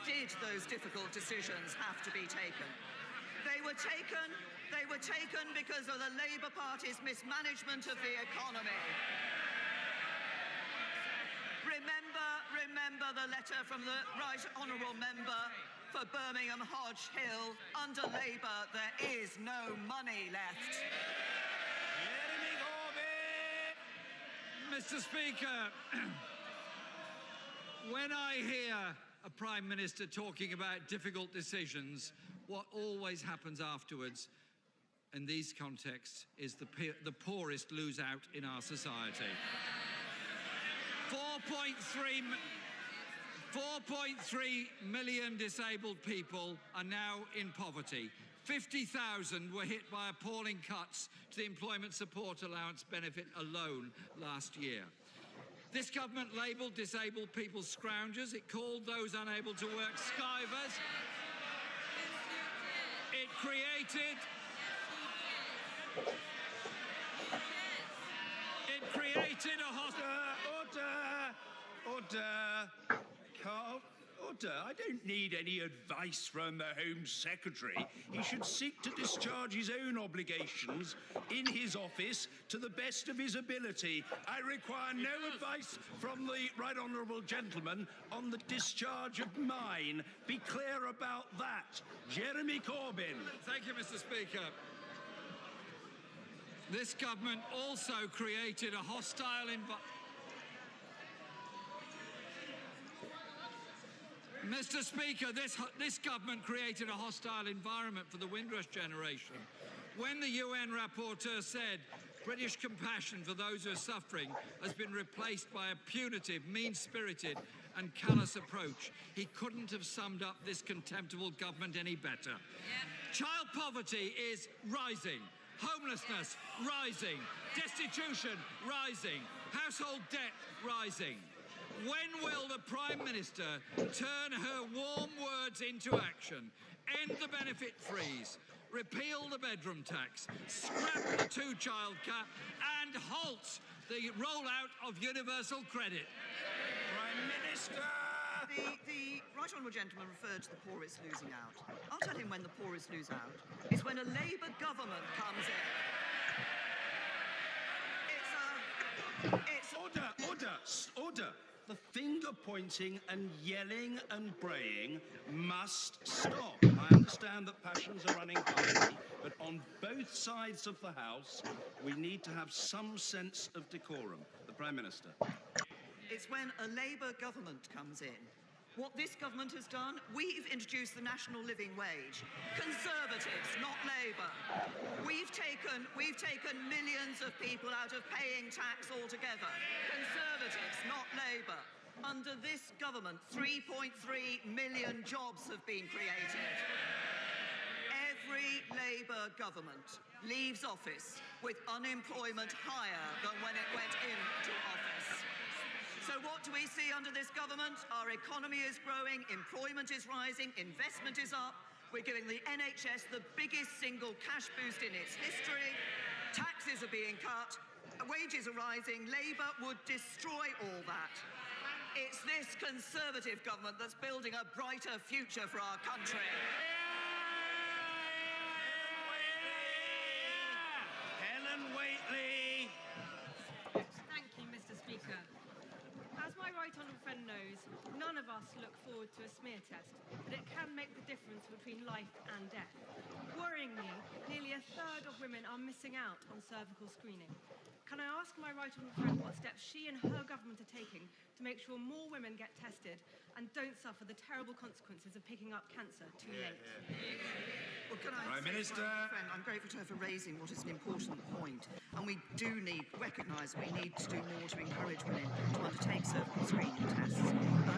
did those difficult decisions have to be taken? They were taken because of the Labour Party's mismanagement of the economy. Remember the letter from the Right Honourable Member for Birmingham Hodge Hill. Under Labour, there is no money left. Mr. Speaker, when I hear a Prime Minister talking about difficult decisions, what always happens afterwards in these contexts is the poorest lose out in our society. 4.3 million disabled people are now in poverty. 50,000 were hit by appalling cuts to the employment support allowance benefit alone last year. This government labelled disabled people scroungers. It called those unable to work skivers. It created a Order. I don't need any advice from the Home Secretary. He should seek to discharge his own obligations in his office to the best of his ability. I require no advice from the Right Honourable Gentleman on the discharge of mine. Be clear about that. Jeremy Corbyn. Thank you, Mr. Speaker. This government also created a hostile environment. Mr. Speaker, this government created a hostile environment for the Windrush generation. When the UN rapporteur said British compassion for those who are suffering has been replaced by a punitive, mean-spirited and callous approach, he couldn't have summed up this contemptible government any better. Yeah. Child poverty is rising. Homelessness rising. Destitution rising. Household debt rising. When will the Prime Minister turn her warm words into action, end the benefit freeze, repeal the bedroom tax, scrap the two-child cap and halt the rollout of universal credit? Prime Minister! The Right Honourable Gentleman referred to the poorest losing out. I'll tell him when the poorest lose out is when a Labour government comes in. Order. The finger-pointing and yelling and braying must stop. I understand that passions are running high, but on both sides of the House, we need to have some sense of decorum. The Prime Minister. It's when a Labour government comes in. What this government has done, we've introduced the national living wage. Conservatives, not Labour. We've taken millions of people out of paying tax altogether. Conservatives, not Labour. Under this government, 3.3 million jobs have been created. Every Labour government leaves office with unemployment higher than when it went into office. So what do we see under this government? Our economy is growing, employment is rising, investment is up. We're giving the NHS the biggest single cash boost in its history. Taxes are being cut, wages are rising. Labour would destroy all that. It's this Conservative government that's building a brighter future for our country. Helen Whately. Thank you, Mr. Speaker. As my right honourable friend knows, none of us look forward to a smear test, but it can make the difference between life and death. Worryingly, nearly a third of women are missing out on cervical screening. Can I ask my right honourable friend what steps she and her government are taking to make sure more women get tested and don't suffer the terrible consequences of picking up cancer too late? Well, can I Prime Minister. Friend, I'm grateful to her for raising what is an important point. And we do recognise we need to do more to encourage women to undertake cervical screening tests.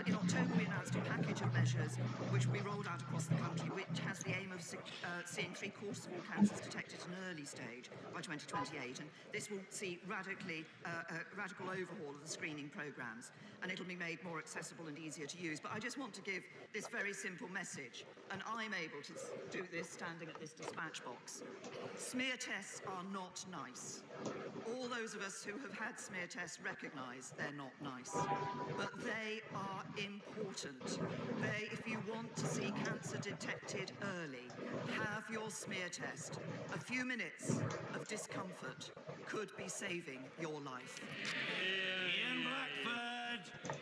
In October, we announced a package of measures which will be rolled out across the country, which has the aim of seeing three-quarters of all cancers detected at an early stage by 2028. And this will see radical overhaul of the screening programmes, and it'll be made more accessible and easier to use. But I just want to give this very simple message, and I'm able to do this standing at this dispatch box. Smear tests are not nice. All those of us who have had smear tests recognise they're not nice. But they are important. If you want to see cancer detected early, have your smear test. A few minutes of discomfort could be saving your life. Ian Blackford!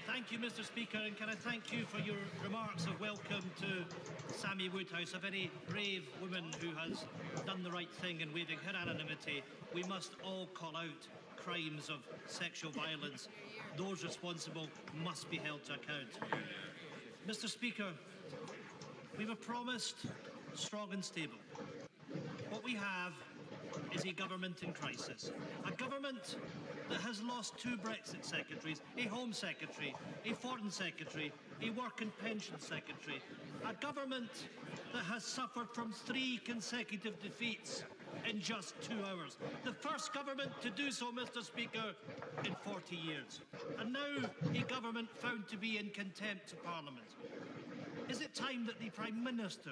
Thank you, Mr. Speaker, and can I thank you for your remarks of welcome to Sammy Woodhouse, a very brave woman who has done the right thing in waiving her anonymity. We must all call out crimes of sexual violence. Those responsible must be held to account. Mr. Speaker, we were promised strong and stable. What we have is a government in crisis. A government that has lost 2 Brexit secretaries, a Home Secretary, a Foreign Secretary, a Work and Pension Secretary. A government that has suffered from 3 consecutive defeats in just 2 hours. The first government to do so, Mr. Speaker, in 40 years. And now a government found to be in contempt of Parliament. Is it time that the Prime Minister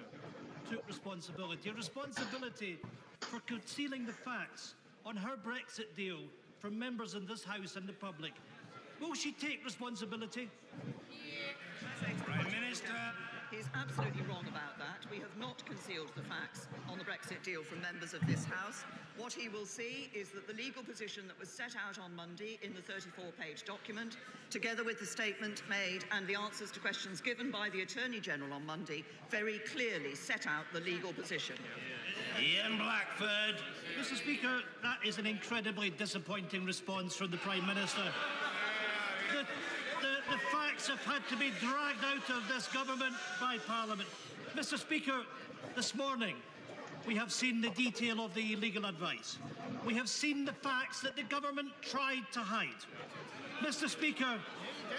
took responsibility? A responsibility for concealing the facts on her Brexit deal from members in this House and the public. Will she take responsibility? Prime Minister. He's absolutely wrong about that. We have not concealed the facts on the Brexit deal from members of this House. What he will see is that the legal position that was set out on Monday in the 34-page document, together with the statement made and the answers to questions given by the Attorney General on Monday, very clearly set out the legal position. Ian Blackford. Mr. Speaker, that is an incredibly disappointing response from the Prime Minister. The facts have had to be dragged out of this government by Parliament. Mr. Speaker, this morning we have seen the detail of the legal advice. We have seen the facts that the government tried to hide. Mr. Speaker,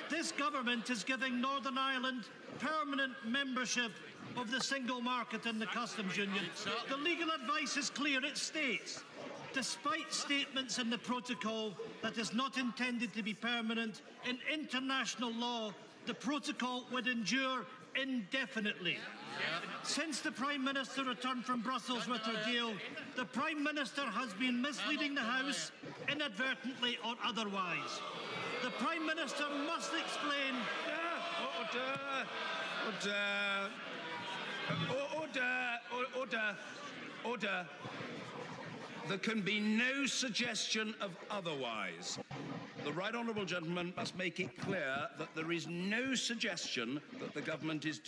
this government is giving Northern Ireland permanent membership of the single market and the customs union. The legal advice is clear. It states, despite statements in the protocol that is not intended to be permanent, in international law, the protocol would endure indefinitely. Since the Prime Minister returned from Brussels with her deal, the Prime Minister has been misleading the House, inadvertently or otherwise. The Prime Minister must explain... Order. There can be no suggestion of otherwise. The right honourable gentleman must make it clear that there is no suggestion that the government is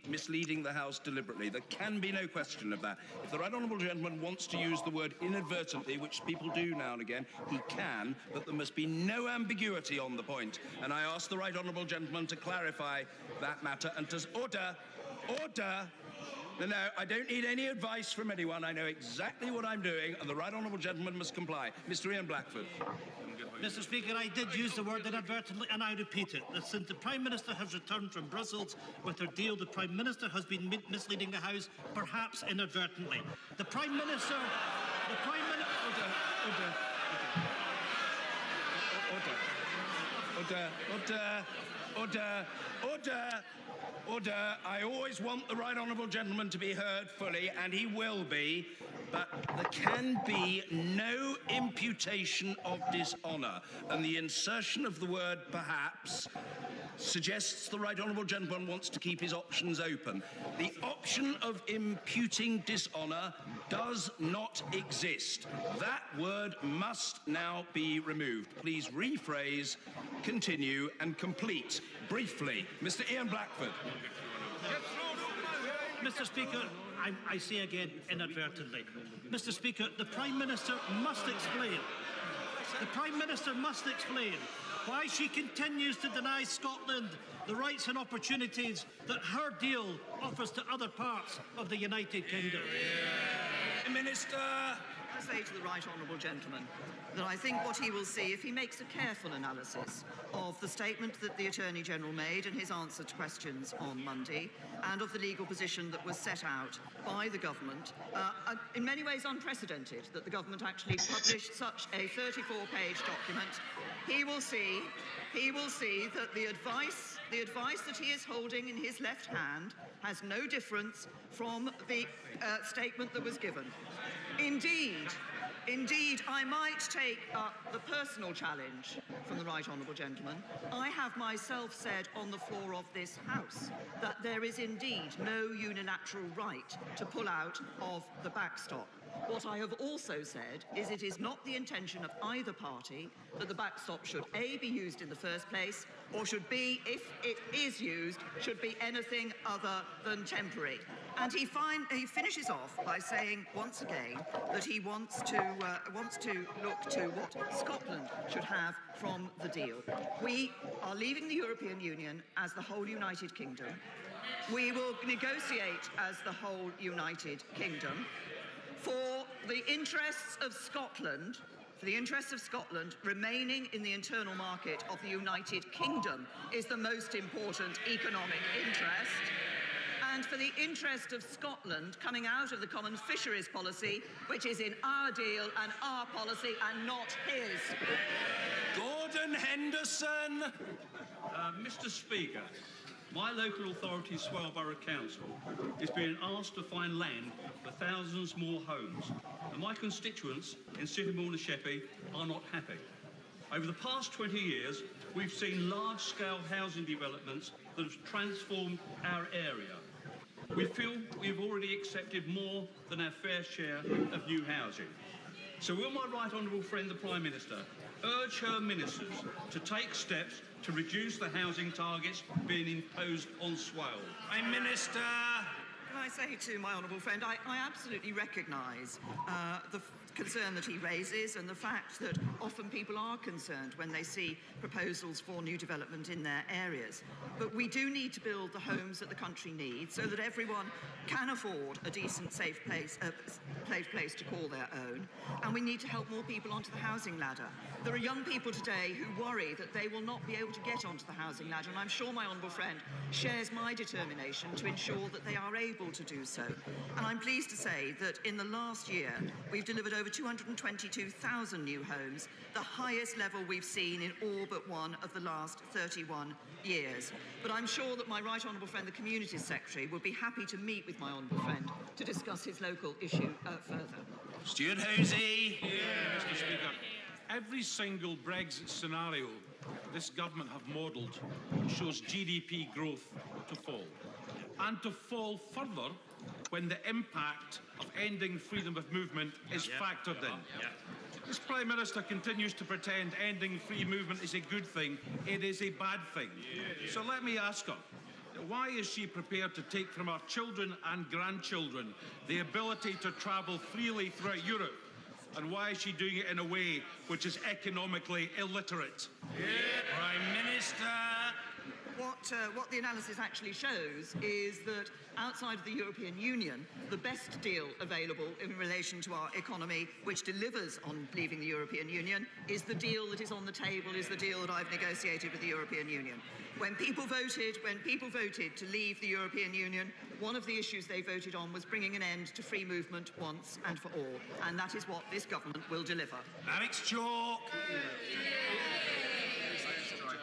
misleading the House deliberately. There can be no question of that. If the right honourable gentleman wants to use the word inadvertently, which people do now and again, he can, but there must be no ambiguity on the point. And I ask the right honourable gentleman to clarify that matter and to order. No, I don't need any advice from anyone. I know exactly what I'm doing, and the right honourable gentleman must comply. Mr. Ian Blackford. Mr. Speaker, I did use the word inadvertently, and I repeat it. That since the Prime Minister has returned from Brussels with her deal, the Prime Minister has been misleading the House, perhaps inadvertently. The Prime Minister... Order. I always want the right honourable gentleman to be heard fully, and he will be, but there can be no imputation of dishonour, and the insertion of the word perhaps suggests the right honourable gentleman wants to keep his options open. The option of imputing dishonour does not exist. That word must now be removed. Please rephrase, continue and complete. Briefly, Mr. Ian Blackford. Mr. Speaker, I say again, inadvertently. Mr. Speaker, the Prime Minister must explain. The Prime Minister must explain why she continues to deny Scotland the rights and opportunities that her deal offers to other parts of the United Kingdom. Minister. I say to the right honourable gentleman that I think what he will see, if he makes a careful analysis of the statement that the Attorney General made in his answer to questions on Monday, and of the legal position that was set out by the government, in many ways unprecedented that the government actually published such a 34-page document, he will see that the advice the advice that he is holding in his left hand has no difference from the statement that was given. Indeed, I might take up the personal challenge from the right honourable gentleman. I have myself said on the floor of this House that there is indeed no unilateral right to pull out of the backstop. What I have also said is it is not the intention of either party that the backstop should A, be used in the first place, or should B, if it is used, should be anything other than temporary. And he finishes off by saying once again that he wants to look to what Scotland should have from the deal. We are leaving the European Union as the whole United Kingdom. We will negotiate as the whole United Kingdom. For the interests of Scotland, remaining in the internal market of the United Kingdom is the most important economic interest. And for the interest of Scotland coming out of the common fisheries policy, which is in our deal and our policy and not his. Gordon Henderson. Mr. Speaker, my local authority, Swale Borough Council, is being asked to find land for thousands more homes, and my constituents in Sittingbourne and Sheppey are not happy. Over the past 20 years, we've seen large-scale housing developments that have transformed our area. We feel we've already accepted more than our fair share of new housing. So will my right honourable friend, the Prime Minister, urge her ministers to take steps to reduce the housing targets being imposed on Swale? Prime Minister. Can I say to my honourable friend, I absolutely recognise the concern that he raises and the fact that often people are concerned when they see proposals for new development in their areas. But we do need to build the homes that the country needs so that everyone can afford a decent, safe place to call their own. And we need to help more people onto the housing ladder. There are young people today who worry that they will not be able to get onto the housing ladder, and I'm sure my honourable friend shares my determination to ensure that they are able to do so. And I'm pleased to say that in the last year, we've delivered over 222,000 new homes, the highest level we've seen in all but one of the last 31 years. But I'm sure that my right honourable friend, the Communities Secretary, would be happy to meet with my honourable friend to discuss his local issue further. Stuart Hosey. Mr. Speaker, every single Brexit scenario this government have modelled shows GDP growth to fall, and to fall further when the impact of ending freedom of movement is factored in. This Prime Minister continues to pretend ending free movement is a good thing. It is a bad thing. So let me ask her, why is she prepared to take from our children and grandchildren the ability to travel freely throughout Europe? And why is she doing it in a way which is economically illiterate? Prime Minister. What the analysis actually shows is that outside of the European Union, the best deal available in relation to our economy, which delivers on leaving the European Union, is the deal that is on the table, is the deal that I've negotiated with the European Union. When people voted to leave the European Union, one of the issues they voted on was bringing an end to free movement once and for all, and that is what this government will deliver. Alex Chalk.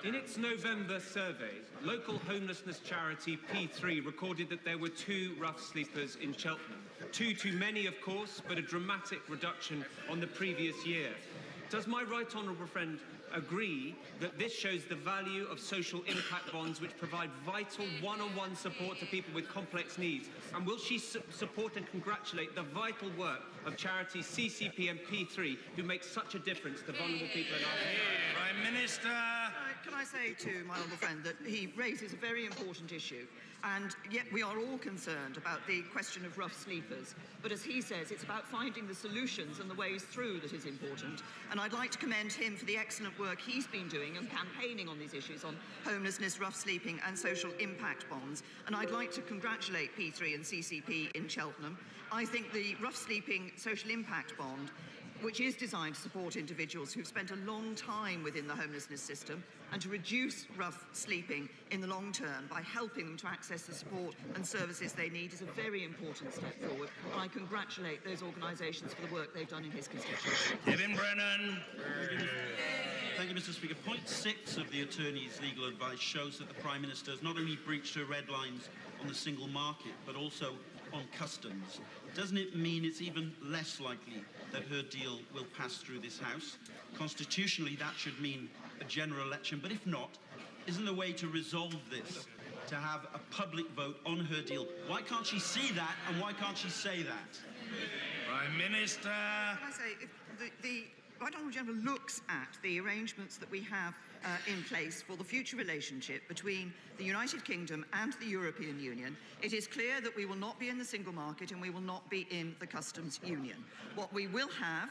In its November survey, local homelessness charity P3 recorded that there were 2 rough sleepers in Cheltenham. 2 too many, of course, but a dramatic reduction on the previous year. Does my right honourable friend agree that this shows the value of social impact bonds which provide vital one-on-one support to people with complex needs? And will she support and congratulate the vital work of charities CCP and P3 who make such a difference to vulnerable people in our country? Prime Minister. Can I say to my honourable friend that he raises a very important issue, and yet we are all concerned about the question of rough sleepers. But as he says, it's about finding the solutions and the ways through that is important. And I'd like to commend him for the excellent work he's been doing and campaigning on these issues on homelessness, rough sleeping and social impact bonds. And I'd like to congratulate P3 and CCP in Cheltenham. I think the rough sleeping social impact bond, which is designed to support individuals who've spent a long time within the homelessness system and to reduce rough sleeping in the long term by helping them to access the support and services they need, is a very important step forward. And I congratulate those organisations for the work they've done in his constituency. Kevin Brennan. Thank you, Mr. Speaker. Point 6 of the Attorney's legal advice shows that the Prime Minister has not only breached her red lines on the single market, but also on customs. Doesn't it mean it's even less likely that her deal will pass through this House? Constitutionally, that should mean a general election, but if not, isn't the way to resolve this to have a public vote on her deal? Why can't she see that, and why can't she say that? Prime Minister. Can I say, if the Right Honourable Gentleman looks at the arrangements that we have in place for the future relationship between the United Kingdom and the European Union, it is clear that we will not be in the single market and we will not be in the customs union. What we will have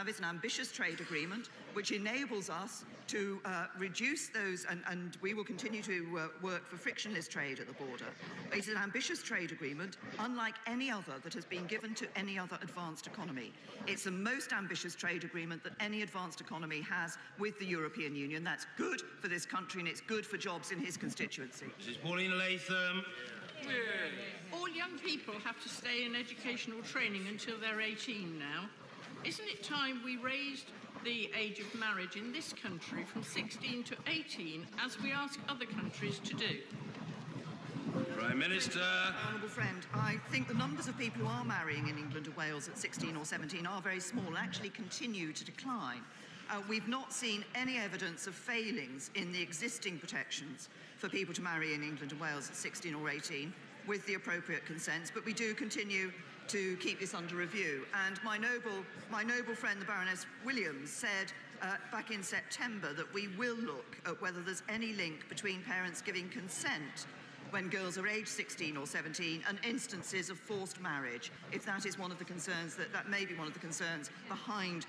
is an ambitious trade agreement which enables us to reduce those, and we will continue to work for frictionless trade at the border. It's an ambitious trade agreement, unlike any other that has been given to any other advanced economy. It's the most ambitious trade agreement that any advanced economy has with the European Union. That's good for this country and it's good for jobs in his constituency. Mrs. Pauline Latham. All young people have to stay in educational training until they're 18 now. Isn't it time we raised the age of marriage in this country from 16 to 18, as we ask other countries to do? Prime Minister. Honourable friend, I think the numbers of people who are marrying in England and Wales at 16 or 17 are very small and actually continue to decline. We've not seen any evidence of failings in the existing protections for people to marry in England and Wales at 16 or 18 with the appropriate consents, but we do continue to keep this under review. And my noble friend, the Baroness Williams, said back in September that we will look at whether there's any link between parents giving consent when girls are aged 16 or 17 and instances of forced marriage, if that is one of the concerns, that may be one of the concerns behind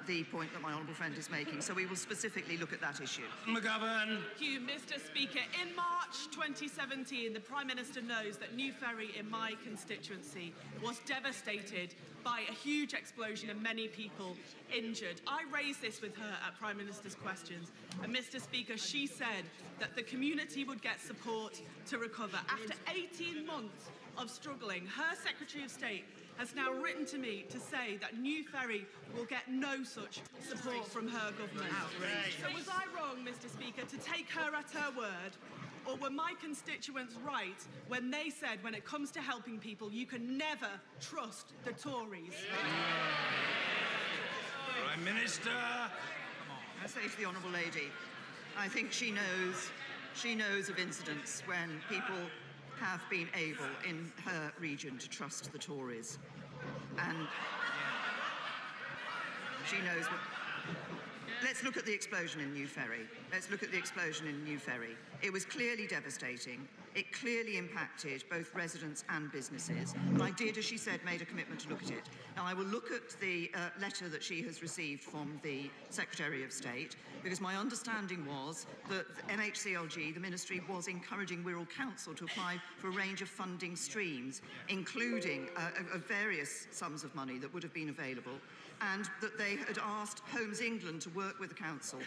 the point that my honourable friend is making. So we will specifically look at that issue. McGovern. Thank you, Mr. Speaker. In March 2017, the Prime Minister knows that New Ferry in my constituency was devastated by a huge explosion and many people injured. I raised this with her at Prime Minister's Questions, and Mr. Speaker, she said that the community would get support to recover. After 18 months of struggling, her Secretary of State has now written to me to say that New Ferry will get no such support from her government. So was I wrong, Mr. Speaker, to take her at her word? Or were my constituents right when they said, when it comes to helping people, you can never trust the Tories? Prime Minister. I say to the honourable lady, I think she knows of incidents when people have been able in her region to trust the Tories. And she knows what... Let's look at the explosion in New Ferry. It was clearly devastating. It clearly impacted both residents and businesses. And I did, as she said, made a commitment to look at it. Now, I will look at the letter that she has received from the Secretary of State, because my understanding was that the MHCLG, the Ministry, was encouraging Wirral Council to apply for a range of funding streams, including various sums of money that would have been available, and that they had asked Homes England to work with the council